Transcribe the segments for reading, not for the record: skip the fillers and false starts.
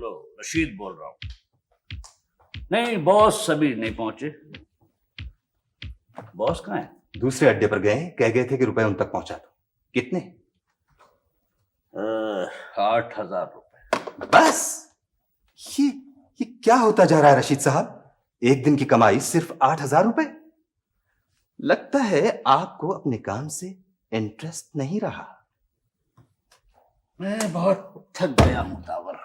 Hello, Rashid बोल रहा हूँ। नहीं, बॉस अभी नहीं पहुंचे। बॉस कहाँ है? दूसरे अड्डे पर गए, कह गए थे कि रुपए उन तक पहुंचा दो। कितने? 8,000 रुपए। बस? ये क्या होता जा रहा है रशीद साहब? एक दिन की कमाई सिर्फ 8,000 रुपए? लगता है आपको अपने काम से इंटरेस्ट नहीं रहा। मैं बहुत थक गया हूं तावर।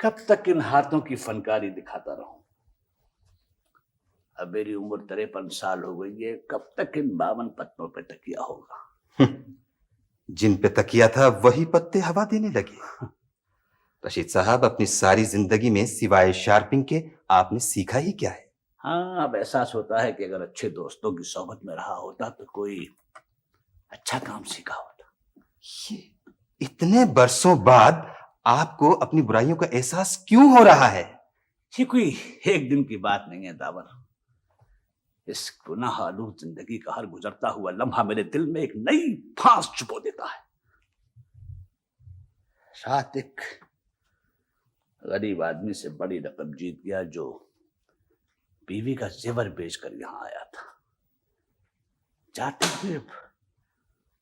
कब तक इन हाथों की फनकारी दिखाता रहूं? अब मेरी उम्र 53 साल हो गई है। कब तक इन 52 पत्तों पे तकिया होगा? जिन पे तकिया था वही पत्ते हवा देने लगे। रशीद साहब, अपनी सारी जिंदगी में सिवाय शार्पिंग के आपने सीखा ही क्या है? हाँ, अब एहसास होता है कि अगर अच्छे दोस्तों की सोहबत में रहा होता तो कोई अच्छा काम सीखा होता। ये इतने बरसों बाद आपको अपनी बुराइयों का एहसास क्यों हो रहा है? ये कोई एक दिन की बात नहीं है दावर। इस गुनाह आलूद जिंदगी का हर गुजरता हुआ लम्हा मेरे दिल में एक नई फांस छुपो देता है। साथ एक गरीब आदमी से बड़ी रकम जीत गया जो बीवी का जेवर बेचकर यहां आया था। जाते हुए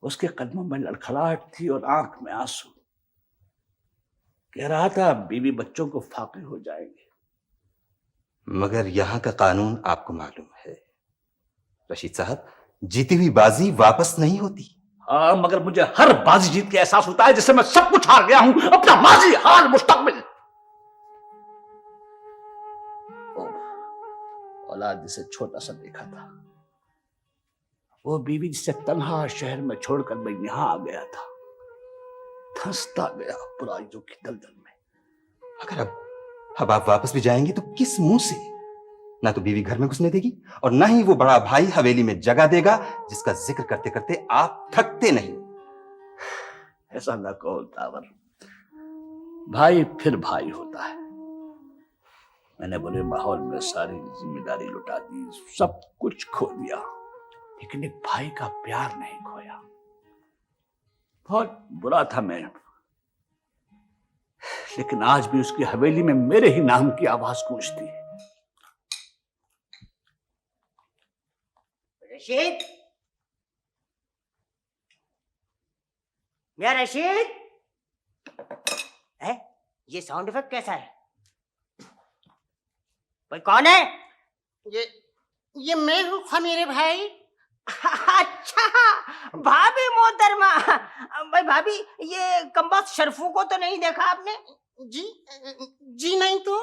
उसके कदमों में लड़खड़ाहट थी और आंख में आंसू। कह रहा था बीवी बच्चों को फाके हो जाएंगे। मगर यहां का कानून आपको मालूम है रशीद साहब, जीती हुई बाजी वापस नहीं होती। हाँ, मगर मुझे हर बाजी जीत के एहसास होता है जिससे मैं सब कुछ हार गया हूं, अपना माजी, हाल, मुस्तकबिल। औलाद जिसे छोटा सा देखा था, वो बीवी जिसे तन्हा शहर में छोड़कर मैं यहां आ गया था, धंसता गया बुराइयों की दलदल में। अगर अब आप वापस भी जाएंगे तो किस मुंह से? ना तो बीवी घर में घुसने देगी और ना ही वो बड़ा भाई हवेली में जगह देगा जिसका जिक्र करते करते आप थकते नहीं। ऐसा ना कहो तावर, भाई फिर भाई होता है। मैंने बुरे माहौल में सारी जिम्मेदारी लुटा दी, सब कुछ खो दिया, लेकिन एक भाई का प्यार नहीं खोया। बहुत बुरा था मैं, लेकिन आज भी उसकी हवेली में मेरे ही नाम की आवाज गूंजती है। रशीद, मियां रशीद, है ये साउंड इफेक्ट कैसा है? भाई कौन है? ये मैं हूँ खमीरे भाई। अच्छा, भाभी मोहतरमा। भाई भाभी, ये कमबख्त शरफू को तो नहीं देखा आपने? जी नहीं तो।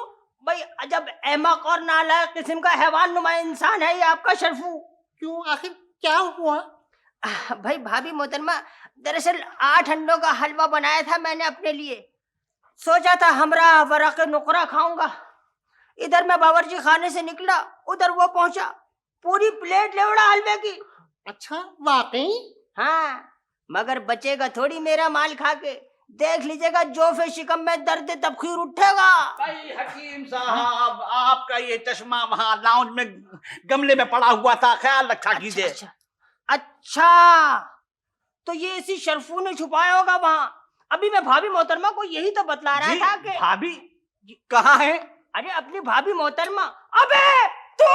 भाई अजब अहमक और नालायक किस्म का हैवान नुमा इंसान है ये आपका शरफू। क्यों, आखिर क्या हुआ? भाई भाभी मोहतरमा, दरअसल 8 अंडों का हलवा बनाया था मैंने अपने लिए। सोचा था हमरा वरक़ नुकरा खाऊंगा। इधर मैं बावर्ची खाने से निकला, उधर वो पहुंचा, पूरी प्लेट ले उड़ा हलवे की। अच्छा, वाकई? हाँ, मगर बचेगा थोड़ी मेरा माल खा के। देख लीजिएगा जोफे शिकम में दर्द तबखीर उठेगा। भाई हकीम साहब, आपका ये चश्मा वहां लाउंज में गमले में पड़ा हुआ था, ख्याल रखा कीजिए। अच्छा, तो ये इसी शरफू ने छुपाया होगा वहां। अभी मैं भाभी मोहतरमा को यही तो बतला रहा था कि भाभी कहाँ है? अरे अपनी भाभी मोहतरमा। अबे तू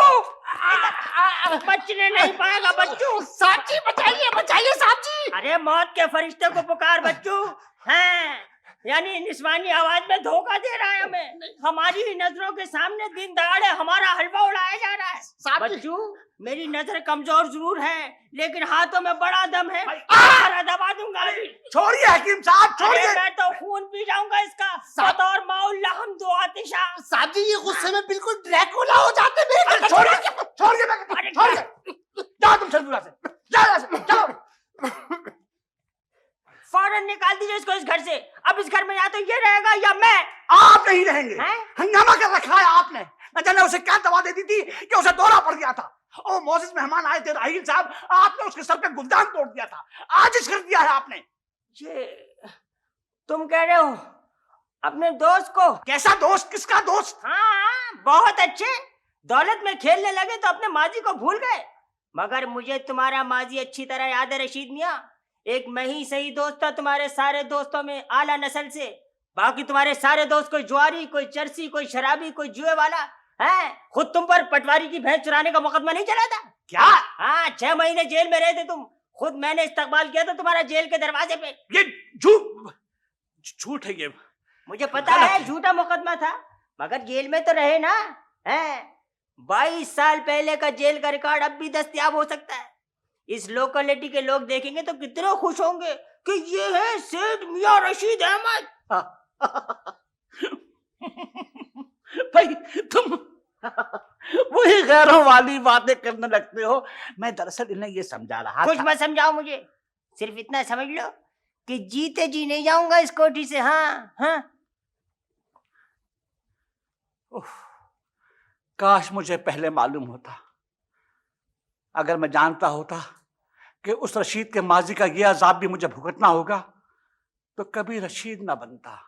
बचने नहीं पाएगा बच्चू। साहब जी बचाइए, बचाइए साहब जी। अरे मौत के फरिश्ते को पुकार बच्चू। हैं, यानी निस्वानी आवाज में धोखा दे रहा है हमें। हमारी ही नजरों के सामने दिन दहाड़े हमारा हलवा उड़ाया जा रहा है। बच्चू, मेरी नजर कमजोर जरूर है, लेकिन हाथों में बड़ा दम है। दबा दूंगा अभी। छोड़िए हकीम साहब, छोड़िए। मैं तो खून पी जाऊंगा इसका। बतौर माउल लहम दो आतिशा। साहब जी ये गुस्से में बिल्कुल ड्रैकुला हो जाते हैं। छोड़िए, जाओ तुम शरफुला से, जाओ। फौरन निकाल दीजिए इसको इस घर से। अब इस घर में या तो ये रहेगा या मैं। आप नहीं रहेंगे। हंगामा कर रखा है आपने। न जाने उसे क्या दवा दे दी थी कि उसे दौरा पड़ गया था। ओ मोजिज मेहमान आए थे राहील साहब, आपने उसके सर पे गुलदान तोड़ दिया था। आजिज कर दिया है आपने। ये तुम कह रहे हो अपने दोस्त को? कैसा दोस्त? किसका दोस्त? हाँ, बहुत अच्छे। दौलत में खेलने लगे तो अपने माजी को भूल गए। मगर मुझे तुम्हारा माजी अच्छी तरह याद है रशीद मियाँ। एक मैं ही सही दोस्त था तुम्हारे सारे दोस्तों में आला नस्ल से। बाकी तुम्हारे सारे दोस्त कोई जुआरी, कोई चरसी, कोई शराबी, कोई जुए वाला है। खुद तुम पर पटवारी की भैंस चुराने का मुकदमा नहीं चला था क्या? हाँ, 6 महीने जेल में रहे थे तुम। खुद मैंने इस्तकबाल किया था तुम्हारा जेल के दरवाजे पे। ये झूठ है ये। मुझे पता है झूठा मुकदमा था, मगर जेल में तो रहे ना। हैं 22 साल पहले का जेल का रिकॉर्ड अब भी दस्तयाब हो सकता है। इस लोकेलिटी के लोग देखेंगे तो कितने खुश होंगे कि ये है सेठ मियां रशीद अहमद। भाई तुम वही गैरों वाली बातें करने लगते हो। मैं दरअसल इन्हें ये समझा रहा कुछ था। मत समझाओ मुझे, सिर्फ इतना समझ लो कि जीते जी नहीं जाऊंगा इस कोठी से। हाँ हाँ। काश मुझे पहले मालूम होता। अगर मैं जानता होता कि उस रशीद के माजी का ये अजाब भी मुझे भुगतना होगा तो कभी रशीद ना बनता।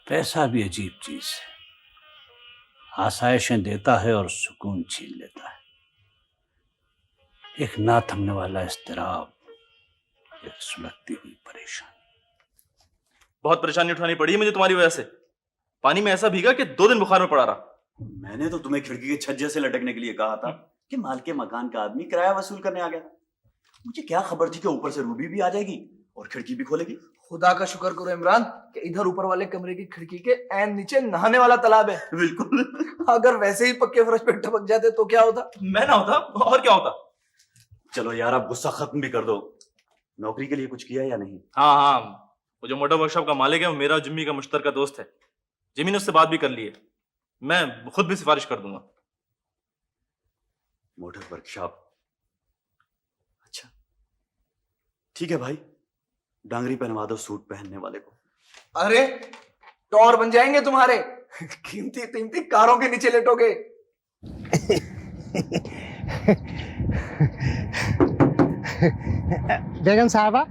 पैसा भी अजीब चीज है, आसाइशें देता है और सुकून छीन लेता है। एक ना थमने वाला इस्तिराब, एक सुलगती हुई परेशानी। बहुत परेशानी उठानी पड़ी है मुझे तुम्हारी वजह से। पानी में ऐसा भीगा कि 2 दिन बुखार में पड़ा रहा। मैंने तो तुम्हें खिड़की के छज्जे से लटकने के लिए कहा था कि मालिक मकान का आदमी किराया वसूल करने आ गया। मुझे क्या खबर थी कि ऊपर से रूबी भी आ जाएगी और खिड़की भी खोलेगी। खुदा का शुक्र करो इमरान कि इधर ऊपर वाले कमरे की खिड़की के ऐन नीचे नहाने वाला तालाब है। बिल्कुल। अगर वैसे ही पक्के फर्श पे टपक जाते तो क्या होता? मैं ना होता और क्या होता। चलो यार, आप गुस्सा खत्म भी कर दो। नौकरी के लिए कुछ किया या नहीं? हाँ हाँ, वो जो मोटर वर्कशॉप का मालिक है वो मेरा और जिम्मी का मुश्तरका दोस्त है। जिम्मी ने उससे बात भी कर ली है, मैं खुद भी सिफारिश कर दूंगा। मोटर वर्कशॉप, अच्छा ठीक है भाई, डांगरी पहनवा दो सूट पहनने वाले को। अरे टॉर बन जाएंगे तुम्हारे। कीमती कीमती कारों के नीचे लेटोगे। बेगम साहबा,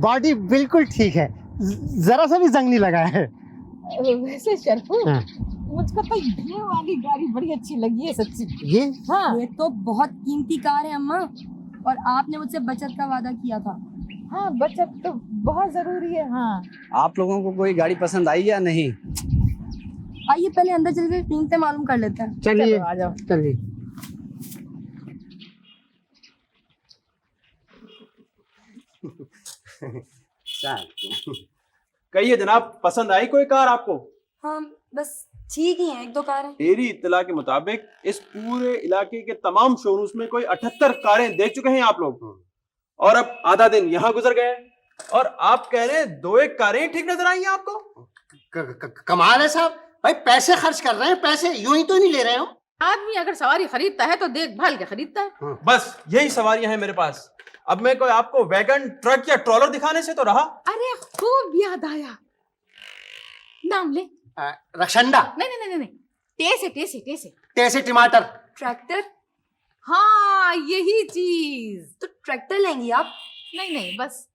बॉडी बिल्कुल ठीक है, जरा सा भी जंग नहीं लगा है। वैसे शरफू, हाँ। मुझको तो ये वाली गाड़ी बड़ी अच्छी लगी है सच्ची। ये हाँ ये तो बहुत कीमती कार है अम्मा, और आपने मुझसे बचत का वादा किया था। हाँ, बचत तो बहुत जरूरी है। हाँ, आप लोगों को कोई गाड़ी पसंद आई या नहीं? आइए पहले अंदर चल के कीमतें मालूम कर लेते हैं। चलिए आ जाओ। चलिए। कहिए जनाब, पसंद आई कोई कार आपको? हाँ बस ठीक ही है, 1-2 कार हैं। मेरी इत्तला के मुताबिक इस पूरे इलाके के तमाम शोरूम्स में कोई 78 कारें देख चुके हैं आप लोग, और अब आधा दिन यहाँ गुजर गए और आप कह रहे हैं 2-1 कारें ठीक नजर आई हैं आपको? कमाल है साहब, भाई पैसे खर्च कर रहे हैं, पैसे यूं ही तो नहीं ले रहे हो। आदमी अगर सवारी खरीदता है तो देखभाल के खरीदता है। बस यही सवारियां हैं मेरे पास। अब मैं कोई आपको वैगन, ट्रक या ट्रॉलर दिखाने से तो रहा। अरे खूब याद आया, नाम ले। रक्षंडा, नहीं, टेसे टेसे टेसे टेसे टमाटर, ट्रैक्टर? हाँ यही चीज। तो ट्रैक्टर लेंगी आप? नहीं, बस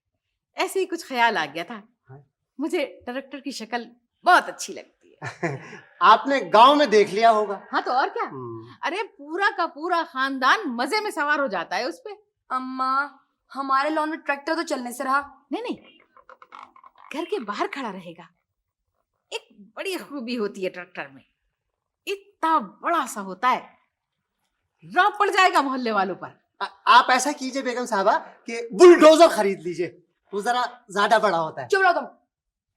ऐसे ही कुछ ख्याल आ गया था। मुझे ट्रैक्टर की शक्ल बहुत अच्छी लगती है। आपने गांव में देख लिया होगा। हाँ तो और क्या। अरे पूरा का पूरा खानदान मजे में सवार हो जाता है उस पे। अम्मा, हमारे लॉन में ट्रैक्टर तो चलने से रहा। नहीं, घर के बाहर खड़ा रहेगा। एक बड़ी खूबी होती है ट्रैक्टर में, इतना बड़ा सा होता है, रौब पड़ जाएगा मोहल्ले वालों पर। आप ऐसा कीजिए बेगम साहबा कि बुलडोजर खरीद लीजिए, वो जरा ज्यादा बड़ा होता है। चुप रहो तुम।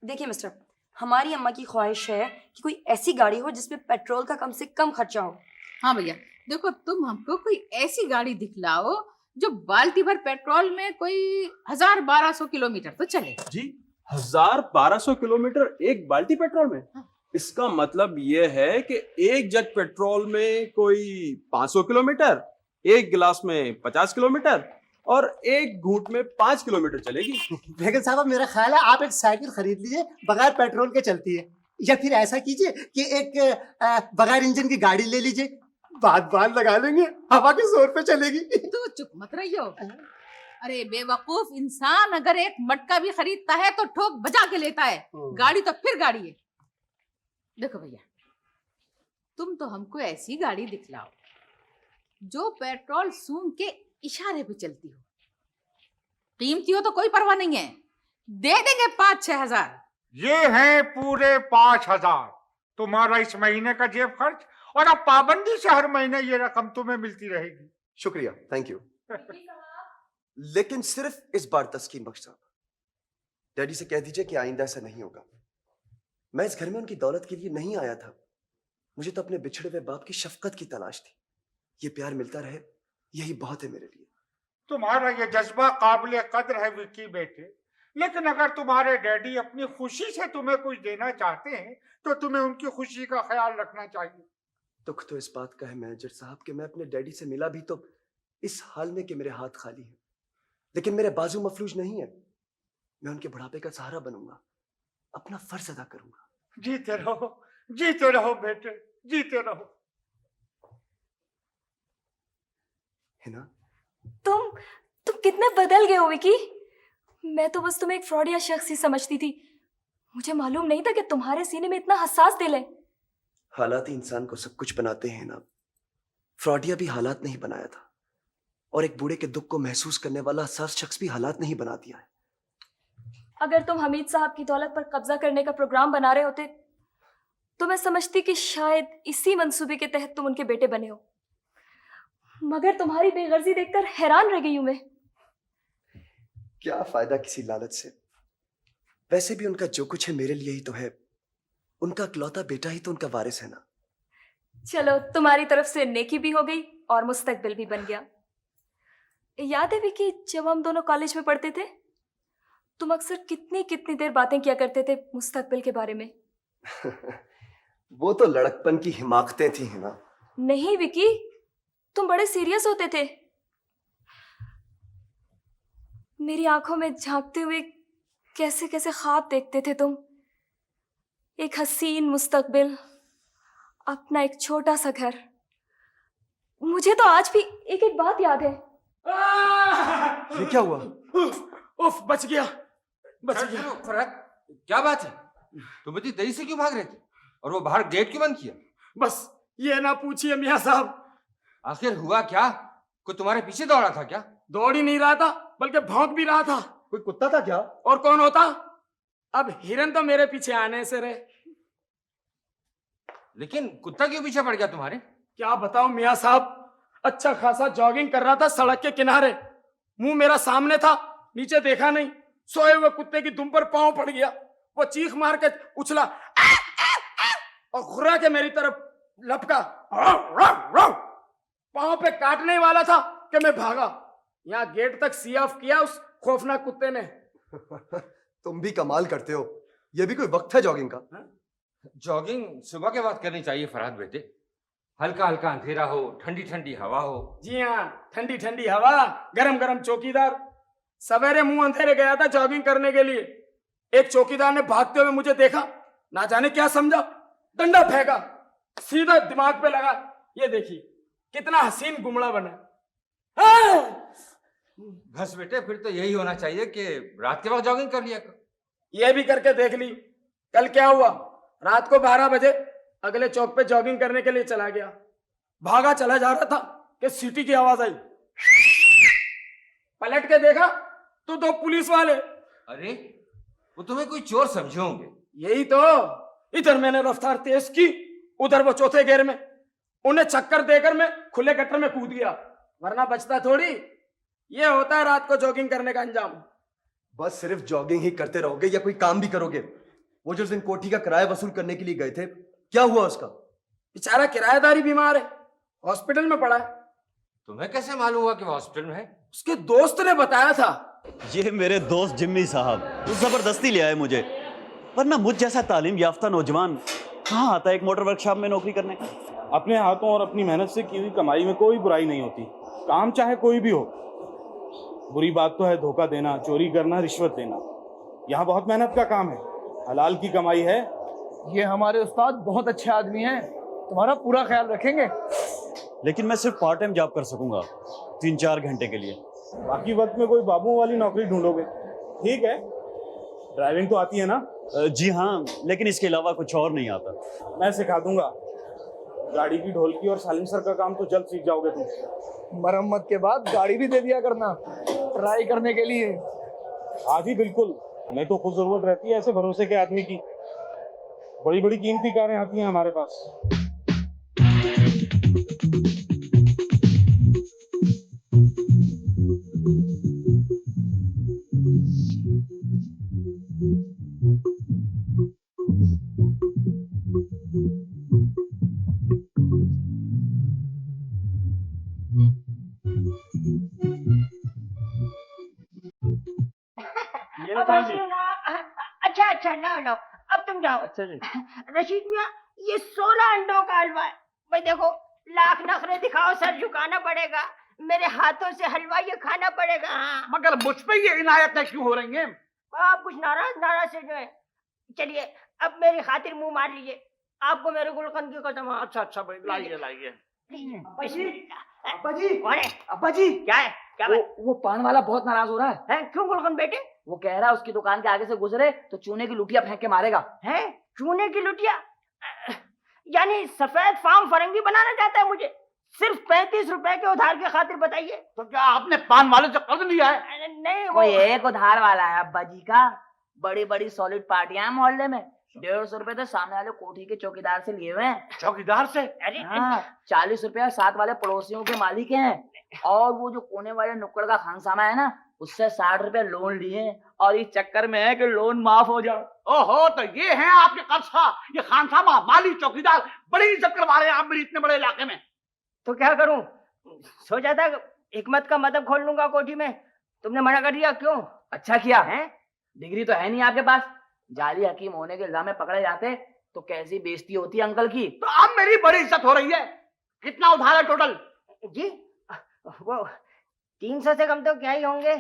देखिए मिस्टर, हमारी अम्मा की ख्वाहिश है कि कोई ऐसी गाड़ी हो जिसमें पेट्रोल का कम से कम खर्चा हो। हाँ भैया, देखो तुम हमको कोई ऐसी गाड़ी दिखलाओ जो बाल्टी भर पेट्रोल में कोई 1000-1200 किलोमीटर तो चले। जी 1000-1200 किलोमीटर एक बाल्टी पेट्रोल में? इसका मतलब ये है कि एक जग पेट्रोल में कोई 500 किलोमीटर, एक गिलास में 50 किलोमीटर और एक घूंट में 5 किलोमीटर चलेगी। बेगम साहब, मेरा ख्याल है आप एक साइकिल खरीद लीजिए, बगैर पेट्रोल के चलती है। या फिर ऐसा कीजिए कि एक बगैर इंजन की गाड़ी ले लीजिए, बात लगा लेंगे, हवा के जोर पे चलेगी। तू चुप मत रहियो। अरे बेवकूफ इंसान, अगर एक मटका भी खरीदता है तो ठोक बजा के लेता है, गाड़ी तो फिर गाड़ी है। देखो भैया, तुम तो हमको ऐसी गाड़ी दिखलाओ जो पेट्रोल सूंघ के इशारे पे चलती हो। कीमती हो तो कोई परवाह नहीं है, दे देंगे 5-6 हजार। ये है पूरे 5,000 तुम्हारा इस महीने का जेब खर्च, और अब पाबंदी से हर महीने ये रकम तुम्हें मिलती रहेगी। शुक्रिया, थैंक यू। लेकिन सिर्फ इस बार तस्कीन बख्श साहब, डैडी से कह दीजिए कि आइंदा ऐसा नहीं होगा। मैं इस घर में उनकी दौलत के लिए नहीं आया था, मुझे तो अपने बिछड़े हुए बाप की शफकत की तलाश थी। ये प्यार मिलता रहे, यही बहुत है मेरे लिए। तुम्हारा ये जज्बा काबिल कद्र है विक्की बेटे, लेकिन अगर तुम्हारे डैडी अपनी खुशी से तुम्हें कुछ देना चाहते हैं तो तुम्हें उनकी खुशी का ख्याल रखना चाहिए। दुख तो इस बात का है मैनेजर साहब कि मैं अपने डैडी से मिला भी तो इस हाल में कि मेरे हाथ खाली हैं, लेकिन मेरे बाजू मफलूज नहीं है। मैं उनके बुढ़ापे का सहारा बनूंगा, अपना फर्ज अदा करूंगा। जीते रहो बेटे, जीते रहो। है ना? तुम कितने बदल गए हो विकी। मैं तो बस तुम्हें एक फ्रॉड या शख्स ही समझती थी, मुझे मालूम नहीं था कि तुम्हारे सीने में इतना हसास दिल है। हालात ही इंसान को सब कुछ बनाते हैं ना। फ्रॉडिया भी हालात नहीं बनाया था, और एक बूढ़े के दुख को महसूस करने वाला हसास शख्स भी हालात नहीं बना दिया है। अगर तुम हमीद साहब की दौलत पर कब्जा करने का प्रोग्राम बना रहे होते तो मैं समझती कि शायद इसी मंसूबे के तहत तुम उनके बेटे बने हो, मगर तुम्हारी बेगर्जी देखकर हैरान रह गई हूं मैं। क्या फायदा किसी लालच से, वैसे भी उनका जो कुछ है मेरे लिए ही तो है। उनका इकलौता बेटा ही तो उनका वारिस है ना। चलो, तुम्हारी तरफ से नेकी भी हो गई और मुस्तकबिल भी बन गया। याद है विकी, जब हम दोनों कॉलेज में पढ़ते थे तुम अक्सर कितनी कितनी देर बातें किया करते थे मुस्तकबिल के बारे में। वो तो लड़कपन की हिमाकतें थी, है ना? नहीं विकी, तुम बड़े सीरियस होते थे। मेरी आंखों में झांकते हुए कैसे कैसे ख्वाब देखते थे तुम। एक हसीन मुस्तकबिल, अपना एक छोटा सा घर। मुझे तो आज भी एक एक बात याद है। ये क्या हुआ? उफ, बच गया। फरहत, क्या बात है? तुम इतनी देरी से क्यों भाग रहे थे, और वो बाहर गेट क्यों बंद किया? बस ये ना पूछिए मियां साहब। आखिर हुआ क्या? कोई तुम्हारे पीछे दौड़ा था क्या? दौड़ ही नहीं रहा था, बल्कि भौंक भी रहा था। कोई कुत्ता था क्या? और कौन होता? अब हिरन तो मेरे पीछे आने से रहे। लेकिन कुत्ता क्यों पीछे पड़ गया तुम्हारे? क्या बताऊं मियां साहब, अच्छा खासा जॉगिंग कर रहा था सड़क के किनारे, मुंह मेरा सामने था, नीचे देखा नहीं, सोए हुए कुत्ते की दुम पर पांव पड़ गया। वो चीख मार के उछला और घुरा के मेरी तरफ लपका। पांव पे काटने वाला था कि मैं भागा। यहाँ गेट तक सी ऑफ किया उस खौफनाक कुत्ते ने। तुम भी कमाल करते हो, ये भी कोई वक्त है जॉगिंग का? जॉगिंग सुबह के बाद करनी चाहिए फरहत बेटे। हल्का हल्का अंधेरा हो, ठंडी ठंडी हवा हो। जी हाँ, ठंडी ठंडी हवा, गरम गरम चौकीदार। सवेरे मुंह अंधेरे गया था जॉगिंग करने के लिए, एक चौकीदार ने भागते हुए मुझे देखा, ना जाने क्या समझा, डंडा फेंका, सीधा दिमाग पे लगा। ये देखिए कितना हसीन गुमड़ा बना। बस बेटे, फिर तो यही होना चाहिए कि रात के वक्त जॉगिंग कर लिया कर। ये भी करके देख ली। कल क्या हुआ, रात को 12 बजे अगले चौक पे जॉगिंग करने के लिए चला गया, भागा चला जा रहा था कि सीटी की आवाज आई। पलट के देखा तो 2 पुलिस वाले। अरे वो तुम्हें कोई चोर समझे होंगे। यही तो, इधर मैंने रफ्तार तेज की, उधर वो चौथे गेर में। उन्हें चक्कर देकर मैं खुले गटर में कूद गया, वरना बचता थोड़ी। ये होता है रात को जॉगिंग करने का अंजाम। बस सिर्फ जॉगिंग ही करते रहोगे या कोई काम भी करोगे? वो जो दिन कोठी का किराया वसूल करने के लिए गए थे, क्या हुआ उसका? बेचारा किराएदारी बीमार है, हॉस्पिटल में पड़ा है। तुम्हें कैसे मालूम हुआ कि वो हॉस्पिटल में है? उसके दोस्त ने बताया था। ये मेरे दोस्त जिम्मी साहब जबरदस्ती ले आए मुझे, वरना मुझ जैसा तालीम याफ्ता नौजवान कहाँ आता है एक मोटर वर्कशॉप में नौकरी करने। अपने हाथों और अपनी मेहनत से की हुई कमाई में कोई बुराई नहीं होती, काम चाहे कोई भी हो। बुरी बात तो है धोखा देना, चोरी करना, रिश्वत देना। यहाँ बहुत मेहनत का काम है, हलाल की कमाई है। ये हमारे उस्ताद बहुत अच्छे आदमी हैं, तुम्हारा पूरा ख्याल रखेंगे। लेकिन मैं सिर्फ पार्ट टाइम जॉब कर सकूंगा, 3-4 घंटे के लिए। बाकी वक्त में कोई बाबू वाली नौकरी ढूंढोगे। ठीक है, ड्राइविंग तो आती है ना? जी हाँ, लेकिन इसके अलावा कुछ और नहीं आता। मैं सिखा दूंगा। गाड़ी की ढोलकी और साइलेंसर का काम तो जल्द सीख जाओगे तुम। मरम्मत के बाद गाड़ी भी दे दिया करना ट्राई करने के लिए। हाँ जी बिल्कुल, हमें तो खुद जरूरत रहती है ऐसे भरोसे के आदमी की। बड़ी बड़ी कीमती कारें आती हैं हमारे पास। अच्छा अच्छा, लो लो, अब तुम जाओ। अच्छा जी। रशीद मियाँ, ये 16 अंडों का हलवा है। भाई देखो, लाख नखरे दिखाओ, सर झुकाना पड़ेगा, मेरे हाथों से हलवा ये खाना पड़ेगा। हाँ, मगर मुझ पे ये इनायतें क्यों हो रही हैं? आप कुछ नाराज से जो है। चलिए, अब मेरी खातिर मुंह मार लीजिए, आपको मेरे गुलकंद की कसम। अच्छा अच्छा भाई, लाइए लाइए। अब्बा जी, कौन है? अब्बा जी, क्या है? क्या बात? वो पान वाला बहुत नाराज हो रहा है। क्यों गुलकंद बेटे? वो कह रहा है उसकी दुकान के आगे से गुजरे तो चूने की लुटिया फेंक के मारेगा। हैं? चूने की लुटिया? यानी सफेद फार्म फरंगी बनाना चाहता है मुझे? सिर्फ 35 रुपए के उधार की खातिर बताइए। तो क्या आपने पान वाले से कर्ज लिया है? नहीं, वो कोई एक उधार वाला है अब्बा जी का। बड़ी बड़ी सॉलिड पार्टियां हैं मोहल्ले में। 150 रुपए तो सामने वाले कोठी के चौकीदार से लिए हुए हैं। चौकीदार से? अरे हाँ, 40 रुपए साथ वाले पड़ोसियों के मालिक हैं। और वो जो कोने वाले नुक्कड़ का खानसामा है ना, उससे 60 रुपए लोन लिए और इस चक्कर में है कि लोन माफ हो जाए। ओहो, तो ये है आपके कर्जा, ये खानसामा, माली, चौकीदार, बड़ी इज्जत करवा रहे हैं आप मेरी इतने बड़े इलाके में। तो क्या करूं? सोचा था हिकमत का मतलब खोल लूंगा कोठी में, तुमने मना कर दिया। क्यों? अच्छा किया है, डिग्री तो है नहीं आपके पास। जाली हकीम होने के इल्जाम में पकड़े जाते तो कैसी बेइज्जती होती अंकल की। तो अब मेरी बड़ी इज्जत हो रही है। कितना उधार है टोटल? जी वो 300 से कम तो क्या ही होंगे।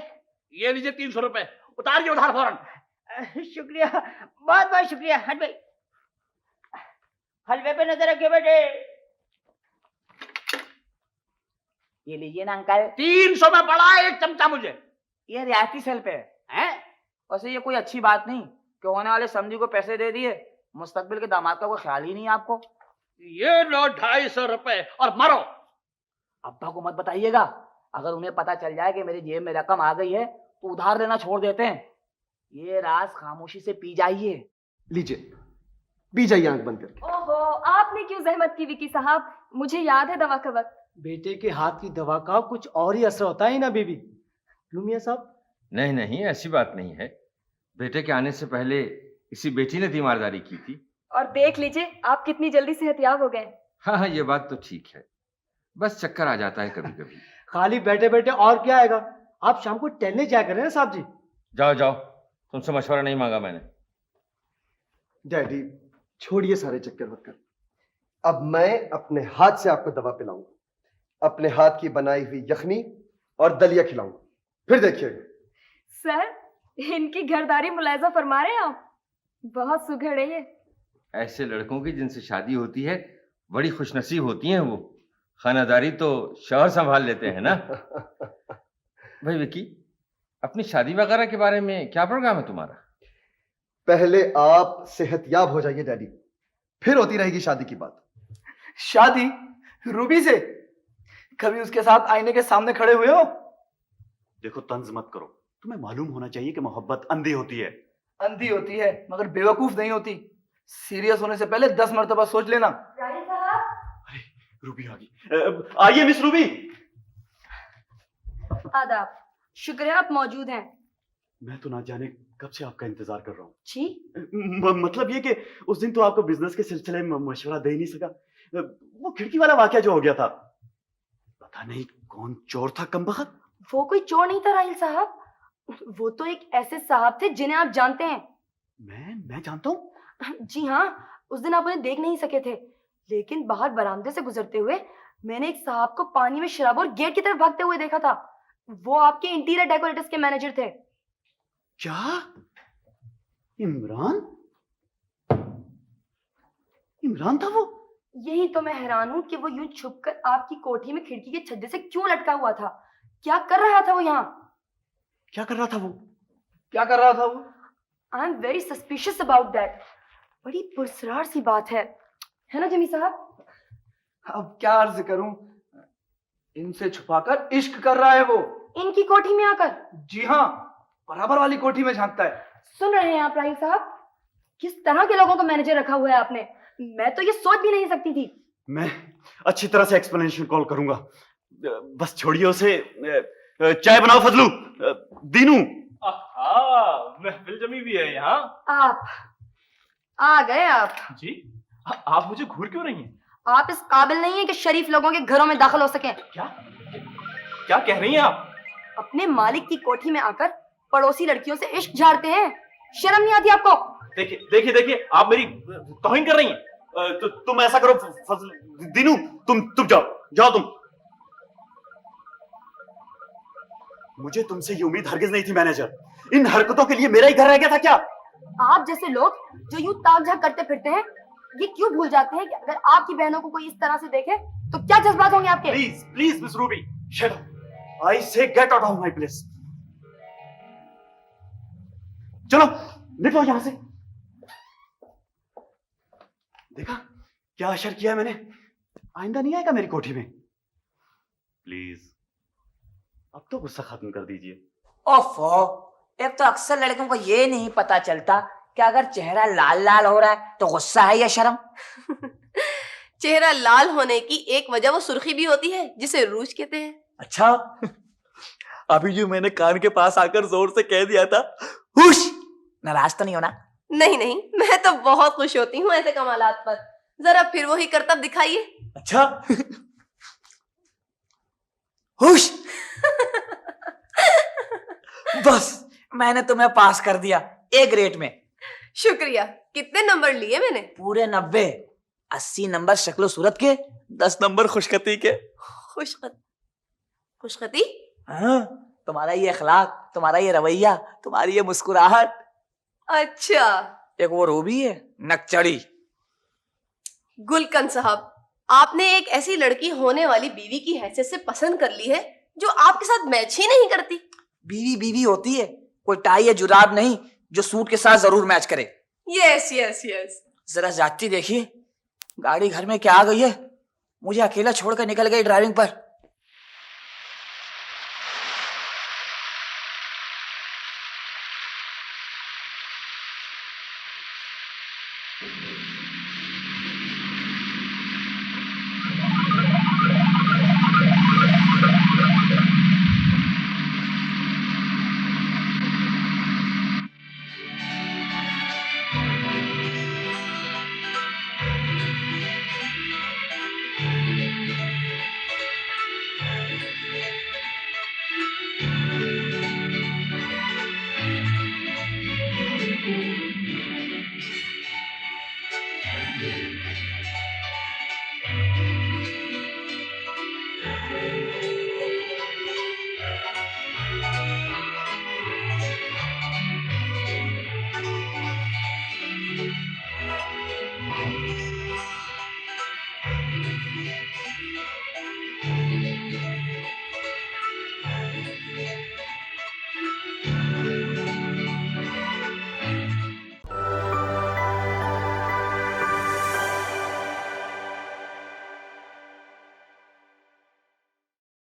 ये लीजिए 300 रुपए, उतारिए उधार फौरन। शुक्रिया, बहुत बहुत शुक्रिया। हट भाई, हलवे पे नजर रखिए बेटे। ये लीजिए ना अंकल। 300 में पड़ा है 1 चमचा मुझे। ये रियायती सेल पे है। वैसे ये कोई अच्छी बात नहीं कि होने वाले समझी को पैसे दे दिए, मुस्तकबिल के दामाद का कोई ख्याल ही नहीं आपको। ये लो 250 रुपए और मरो। अब्बा को मत बताइएगा, अगर उन्हें पता चल जाए कि मेरी जेब में रकम आ गई है तो उधार लेना छोड़ देते हैं। ये राज खामोशी से पी जाइए। लीजिए, पी जाइए आंख बंद करके। ओहो, आपने क्यों जहमत की विकी साहब? मुझे याद है दवा का वक्त। बेटे के हाथ की दवा का कुछ और ही असर होता है ना बीबी। लुमिया साहब? नहीं नहीं, ऐसी बात नहीं है। बेटे के आने से पहले इसी बेटी ने तीमारदारी की थी। और देख लीजिए आप कितनी जल्दी सेहतियाब हो गए। हाँ हाँ, ये बात तो ठीक है, बस चक्कर आ जाता है कभी कभी। खाली बैठे बैठे और क्या आएगा? आप शाम को टहलने जाया करें ना साहब जी। जाओ जाओ, तुमसे मशवरा नहीं मांगा मैंने। डैडी छोड़िए सारे चक्कर वक्कर। अब मैं अपने हाथ से आपको दवा पिलाऊंगा, अपने हाथ की बनाई हुई यखनी और दलिया खिलाऊंगा, फिर देखिएगा। सर, इनकी घरदारी मुलायजा फरमा रहे हैं आप? बहुत सुघड़ है ये। ऐसे लड़कों की जिनसे शादी होती है बड़ी खुशनसीब होती हैं वो। खानादारी तो शौहर संभाल लेते हैं ना। भाई विकी, अपनी शादी वगैरह के बारे में क्या प्रोग्राम है तुम्हारा? पहले आप सेहतयाब हो जाइए डैडी, फिर होती रहेगी शादी की बात। शादी रूबी से? कभी उसके साथ आईने के सामने खड़े हुए हो? देखो, तंज मत करो, तुम्हें मालूम होना चाहिए कि मोहब्बत अंधी होती है। अंधी होती है मगर बेवकूफ नहीं होती। सीरियस होने से पहले 10 मरतबा सोच लेना। रानी साहब, रूबी आ गई। आइए मिस रूबी। आदाब, शुक्र है आप मौजूद हैं। मैं तो ना जाने कब से आपका इंतजार कर रहा हूँ। जी? मतलब ये कि उस दिन तो आपको बिजनेस के सिलसिले में मशवरा दे ही नहीं सका। वो खिड़की वाला वाकया जो हो गया था, पता नहीं कौन चोर था कमबख्त। वो कोई चोर नहीं था राहिल साहब, वो तो एक ऐसे साहब थे जिन्हें आप जानते हैं। मैं जानता हूँ? जी हाँ, उस दिन आप उन्हें देख नहीं सके थे, लेकिन बाहर बरामदे से गुजरते हुए मैंने एक साहब को पानी में शराब और गेट की तरफ भागते हुए देखा था। वो आपके इंटीरियर डेकोरेटर्स के मैनेजर थे। क्या? इमरान? इमरान था वो? यही तो मैं हैरान हूँ कि वो यूं छुपकर आपकी कोठी में खिड़की के छज्जे से क्यों लटका हुआ था। क्या कर रहा था वो यहाँ? क्या कर रहा था वो? क्या कर रहा था वो? I am very suspicious about that. बड़ी पुरसरार सी बात है ना जिमी साहब? अब क्या अर्ज करूं, इनसे छुपाकर इश्क कर रहा है वो। इनकी कोठी में आकर? जी हाँ, बराबर वाली कोठी में झांकता है। सुन रहे हैं आप राही साहब, किस तरह के लोगों को मैनेजर रखा हुआ है आपने? मैं तो ये सोच भी नहीं सकती थी। मैं अच्छी तरह से एक्सप्लेनेशन कॉल करूंगा, बस छोड़िए उसे। चाय बनाओ फजलू। दीनू। महफिल जमी भी है यहाँ। आप आ गए आप जी, आप मुझे घूर क्यों रही हैं? आप इस काबिल नहीं है कि शरीफ लोगों के घरों में दाखिल हो सकें। क्या कह रही हैं आप? अपने मालिक की कोठी में आकर पड़ोसी लड़कियों से इश्क झाड़ते हैं, शर्म नहीं आती आपको? देखिए, आप मेरी तौहीन कर रही हैं। तो तुम ऐसा करो दीनू, तुम जाओ तुम। मुझे तुमसे ये उम्मीद हरगिज नहीं थी मैनेजर। इन हरकतों के लिए मेरा ही घर रह गया था क्या? आप जैसे लोग जो यूं ताक झाक करते फिरते हैं, ये क्यों भूल जाते हैं कि अगर आपकी बहनों को कोई इस तरह से देखे तो क्या जज्बात होंगे आपके? Please miss Ruby, shut up. I say get out of my place. चलो निकलो यहां से। देखा क्या अशर किया मैंने? आइंदा नहीं आएगा मेरी कोठी में। प्लीज अब तो गुस्सा खत्म कर दीजिए। ओफो, एक तो अक्सर लड़कों को ये नहीं पता चलता कि अगर चेहरा लाल लाल हो रहा है तो गुस्सा है या शर्म। चेहरा लाल होने की एक वजह वो सुर्खी भी होती है, जिसे रूज कहते हैं। अच्छा, अभी जो मैंने कान के पास आकर जोर से कह दिया था, हुश। नाराज तो नहीं होना? नहीं, मैं तो बहुत खुश होती हूँ ऐसे कमालात पर। जरा फिर वही करतब दिखाइए। अच्छा, हुश। बस मैंने तुम्हें पास कर दिया ए ग्रेड में। शुक्रिया। कितने नंबर लिए मैंने? पूरे 90। 80 नंबर शक्लो सूरत के, 10 नंबर खुशखती के। खुशखती? हाँ, तुम्हारा ये अखलाक, तुम्हारा ये रवैया, तुम्हारी ये मुस्कुराहट। अच्छा, एक वो रूबी है नकचड़ी। गुलकंद साहब, आपने एक ऐसी लड़की होने वाली बीवी की हैसियत से पसंद कर ली है जो आपके साथ मैच ही नहीं करती। बीवी होती है, कोई टाई या जुराब नहीं जो सूट के साथ जरूर मैच करे। यस। जरा जाती देखिए, गाड़ी घर में क्या आ गई है, मुझे अकेला छोड़कर निकल गई ड्राइविंग पर।